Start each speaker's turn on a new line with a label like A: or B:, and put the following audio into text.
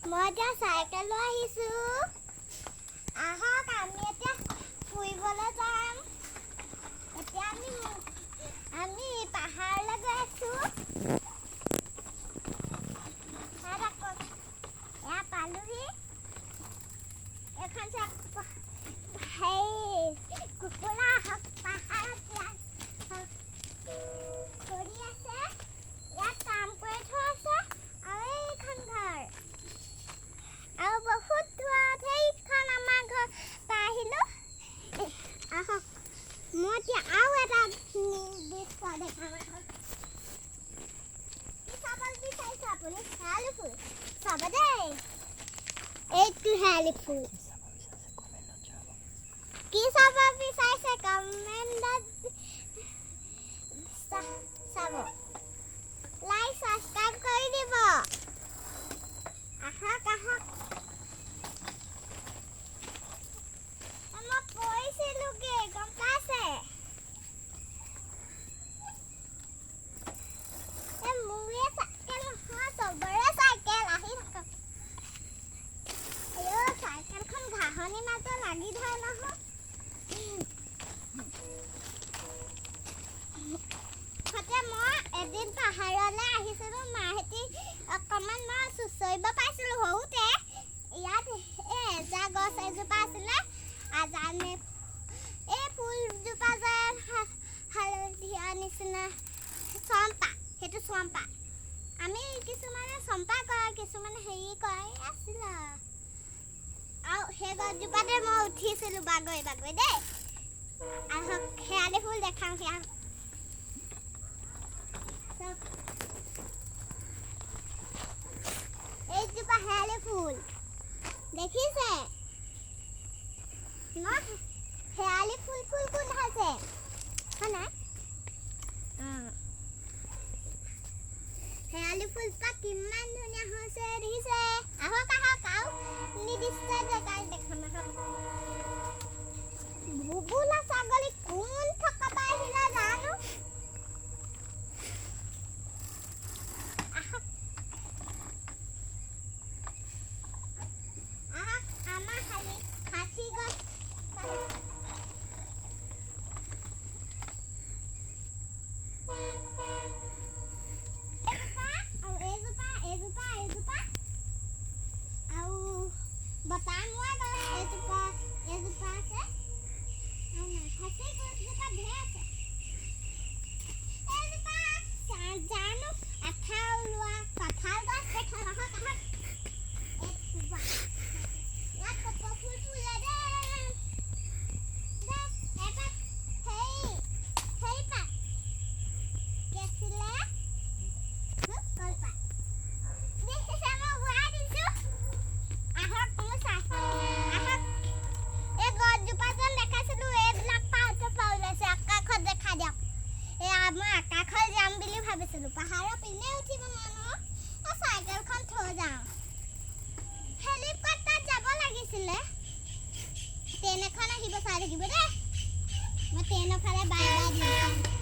A: মই এতিয়া চাইকেল লৈ আহিছোঁ। আহক আমি এতিয়া ফুৰিবলৈ যাম। এতিয়া আমি পাহাৰলৈ গৈ আছোঁ। এয়া পালোহি। এখন কুকুৰা পাহাৰত কৰি আছে। ইয়াত কাম কৰি থোৱা আছে আৰু এইখন ঘৰ আৰু বহুত দূৰত সেইখন আমাৰ ঘৰ পাই আহিলোঁ। আহক মই এতিয়া আৰু এটা দৃশ্য দেখাম। কি চাব বিচাৰিছে আপুনি? শেৱালি ফুল চাব দেই। এইটো শেৱালি ফুল। কি চাব বিচাৰিছে কমেণ্টত চাব। লাইক ছাবস্ক্ৰাইব কৰি দিব। আহক আহক। মই পৰিছিলোগে গম পাইছে? মোৰে চাইকেল নহয়, চবৰে চাইকেল। আহি থাকক। চাইকেলখন ঘাঁহনিৰ মাজত লাগি ধৰে নহয়। মই এদিন পাহাৰলৈ আহিছিলোঁ। মাহঁতি অকণমান মই চুঁচৰিব পাইছিলোঁ সৰুতে। ইয়াত এজা গছ এজোপা আছিলে। আজানে এই ফুলজোপা যে হালধীয়া নিচিনা চম্পা, সেইটো চম্পা। আমি কিছুমানে চম্পা কয়, কিছুমানে হেৰি কয় আছিলে। আৰু সেই গছজোপাতে মই উঠিছিলোঁ বাগৰি বাগৰি দেই। আহক শেৱালি ফুল দেখাওঁ। সেয়া এইজোপা শেৱালি ফুল দেখিছে? শেৱালি ফুল গোন্ধাইছে হয় নাই? শেৱালি ফুলপাহ কিমান ধুনীয়া হৈছে দেখিছে? আহক আহক আৰু নিৰ্দিষ্ট জেগাত দেখাম। আহক ভুবুলা ছাগলী কোন থকা পাই আহিলে জানো? আহক আহক আমাৰ হাতী গছ বতাহ মোৱা গছ এজোপা আছে। হাতী গছজোপা ঢেৰ আছে। এইজোপা জানো আঠা ওলোৱা কঁঠাল গছ দেখা। আহক আহক। ইয়াত কপৌ ফুল ফুলে দেই। এপাত হেৰি পাত কি আছিলে? কলপাত। দেখিছে মই উৰাই দিছোঁ। আহক মোৰ চাই। আহক এই গছজোপা যেন দেখাইছিলোঁ এইবিলাক পাউতে ওলাইছে। আকাশত দেখা দিয়ক। মই আকাশত যাম বুলি ভাবিছিলোঁ। পাহাৰৰ পিনে উঠিব নোৱাৰো। চাইকেলখন থৈ যাওঁ। হেলিকপ্টাৰত যাব লাগিছিলে। ট্ৰেইন এখন আহিব চাই থাকিব দেই। মই ট্ৰেইনৰ ফালে বাই বাই দিওঁ।